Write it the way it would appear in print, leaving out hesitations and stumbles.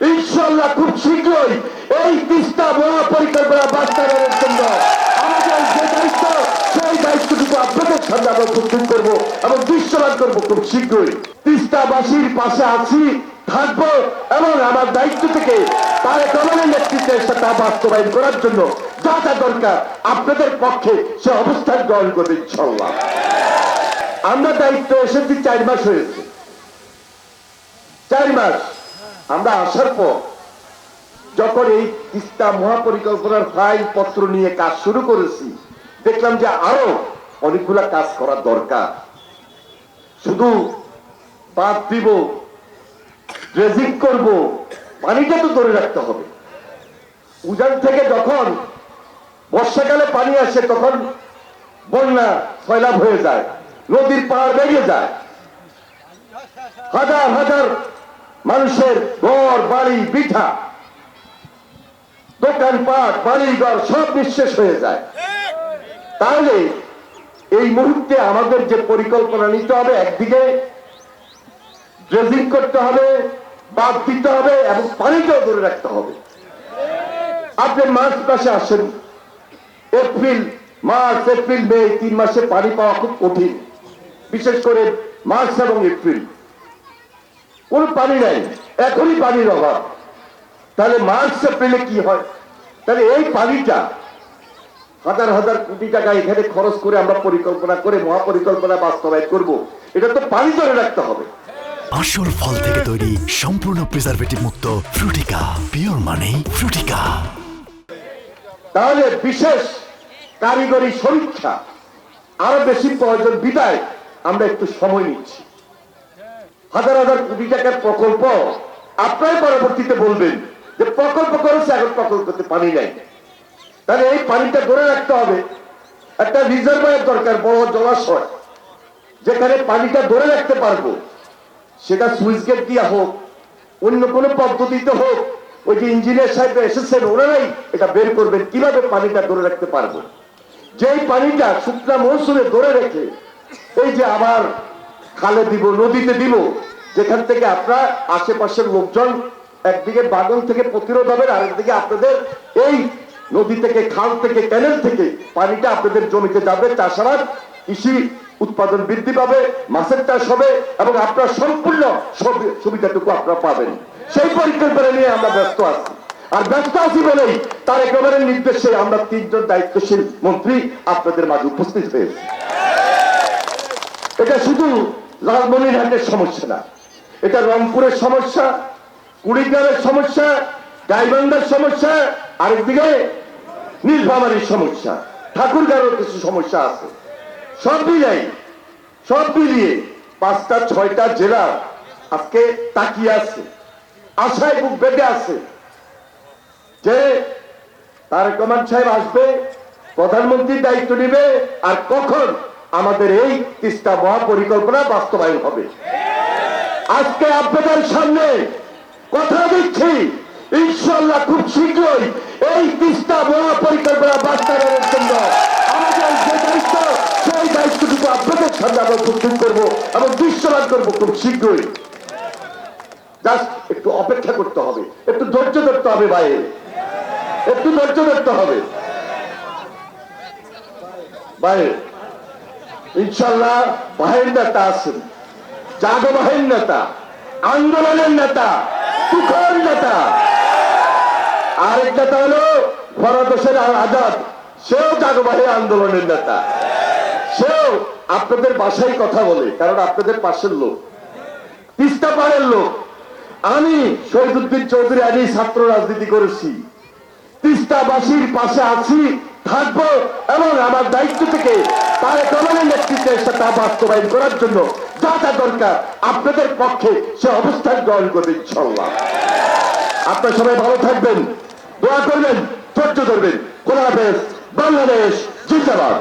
ইনশাআল্লাহ খুব শীঘ্রই এই তিস্তা মহাপরিকল্পনা বাস্তবায়নের জন্য আমাদের যে দায়িত্ব সেই দায়িত্বটুকু আপনাদের সামনে আমরা উপস্থিত করবো এবং দৃশ্যমান করবো খুব শীঘ্রই। তিস্তাবাসীর পাশে আছি, থাকবো এবং আমার দায়িত্ব থেকে তারেক রহমানের নেতৃত্বে তা বাস্তবায়ন করার জন্য যা যা দরকার আপনাদের পক্ষে সে অবস্থান গ্রহণ করবে ইনশাআল্লাহ। আমরা দায়িত্ব এসেছি 4 মাস হয়েছে। 4 মাস আমরা আসার পর যখন এই তিস্তা মহাপরিকল্পনার ফাইল পত্র নিয়ে কাজ শুরু করেছি, দেখলাম যে আরো অনেকগুলা কাজ করা দরকার। শুধু বাঁধ দিব, ড্রেজিং করব, পানিটা তো ধরে রাখতে হবে। উজান থেকে যখন বর্ষাকালে পানি আসে তখন বন্যা সয়লাব হয়ে যায়, নদীর পাড় বেরিয়ে যায়, হাজার হাজার মানুষের ঘর বাড়ি পিঠা দোকানপাট বাড়িঘর সব নিঃশেষ হয়ে যায়। তাহলে এই মুহূর্তে আমাদের যে পরিকল্পনা নিতে হবে, একদিকে ড্রেজিং করতে হবে, বাঁধ দিতে হবে এবং পানিটাও ধরে রাখতে হবে। আপনি মার্চ মাসে আসেন, মার্চ এপ্রিল মে 3 মাসে পানি পাওয়া খুব কঠিন, বিশেষ করে মার্চ এবং এপ্রিল কোন পানি নাই, এখনই পানির অভাব। তাহলে মার্চ এপ্রিলে কি হয়? তাহলে এই পানিটা হাজার হাজার কোটি টাকা এখানে খরচ করে আমরা পরিকল্পনা করে মহাপরিকল্পনা বাস্তবায়ন করব, এটা তো পানি ধরে রাখতে হবে। আসল ফল থেকে তৈরি সম্পূর্ণ প্রিজারভেটিভ মুক্ত ফ্রুটিকা, পিওর মানে ফ্রুটিকা। তাহলে বিশেষ কারিগরি সমীক্ষা আরো বেশি প্রয়োজন বিদায় আমরা একটু সময় নিচ্ছি। হাজার হাজার কোটি টাকার প্রকল্প আপনারা পরবর্তীতে বলবেন যে প্রকল্প করেছে, এখন প্রকল্পতে পানি নাই। তাহলে এই পানিটা ধরে রাখতে হবে। একটা রিজার্ভার দরকার, বড় জলাশয় যেখানে পানিটা ধরে রাখতে পারবো, সেটা সুইচ গেট দিয়া হোক, অন্য কোনো পদ্ধতিতে হোক। ওই যে ইঞ্জিনিয়ার সাহেব এসেছেন, ওনারাই এটা বের করবেন কিভাবে পানিটা ধরে রাখতে পারবো। যেই পানিটা শুকনা মৌসুমে ধরে রেখে এই যে আবার খালে দিব, নদীতে দিব, যেখান থেকে আপনার আশেপাশের লোকজন একদিকে বাগান থেকে প্রতিরোধ হবেন, আরেকদিকে আপনাদের এই নদী থেকে, খাল থেকে, ক্যানেল থেকে পানিটা আপনাদের জমিতে যাবে, চাষাবাদ কৃষি উৎপাদন বৃদ্ধি পাবে, মাছের চাষ হবে এবং আপনার সম্পূর্ণ সুবিধাটুকু আপনারা পাবেন। সেই পরিকল্পনা নিয়ে আমরা ব্যস্ত আছি। আর ব্যস্ত আছি বলেই তারেক রহমানের নির্দেশে আমরা 3 জন দায়িত্বশীল মন্ত্রী আপনাদের মাঝে উপস্থিত হয়েছি। এটা শুধু লালমনিরহাটের সমস্যা না, এটা রংপুরের সমস্যা, কুড়িগ্রামের সমস্যা, গাইবান্ধার সমস্যা, আরেকদিকে নীলফামারীর সমস্যা, ঠাকুরগাঁওয়ের কিছু সমস্যা আছে। সব মিলিয়ে 5টা 6টা জেলা আজকে তাকিয়ে আছে, আশায় বুক বেঁধে আছে যে তারেক রহমান সাহেব আসবে, প্রধানমন্ত্রীর দায়িত্ব নেবে, আর কখন আমাদের এই তিস্তা মহাপরিকল্পনা বাস্তবায়ন হবে। আজকে আপনাদের সামনে কথা দিচ্ছি, ইনশাআল্লাহ খুব শীঘ্রই এই তিস্তা মহাপরিকল্পনা বাস্তবায়নের জন্য আমাদের যে দায়িত্ব সেই দায়িত্বটুকু আপনাদের সামনে আমরা উপস্থিত করবো এবং দৃশ্যমান করবো খুব শীঘ্রই। জাস্ট একটু অপেক্ষা করতে হবে, একটু ধৈর্য ধরতে হবে ভাই, একটু ধৈর্য ধরতে হবে ভাই। ইনশাআল্লাহ ভাইয়ের নেতা আছেন, জাগো ভাইয়ের নেতা, আন্দোলনের নেতা, তুখর নেতা। আরেক নেতা হলো ফরহাদ হোসেন আজাদ, সেও জাগো ভাইয়ের আন্দোলনের নেতা। সেও আপনাদের বাসায় কথা বলে, কারণ আপনাদের পাশের লোক, তিস্তা পাড়ের লোক। আমি শহীদুদ্দিন চৌধুরী আগে ছাত্র রাজনীতি করেছি, তিস্তাবাসীর পাশে আছি, থাকবো এবং আমার দায়িত্ব থেকে তারেক রহমানের নেতৃত্বে তা বাস্তবায়ন করার জন্য যা যা দরকার আপনাদের পক্ষে সে অবস্থান গ্রহণ করবে ইনশাআল্লাহ। আপনারা সবাই ভালো থাকবেন, দোয়া করবেন, ধৈর্য ধরবেন। খোদা হাফেজ। বাংলাদেশ জিন্দাবাদ।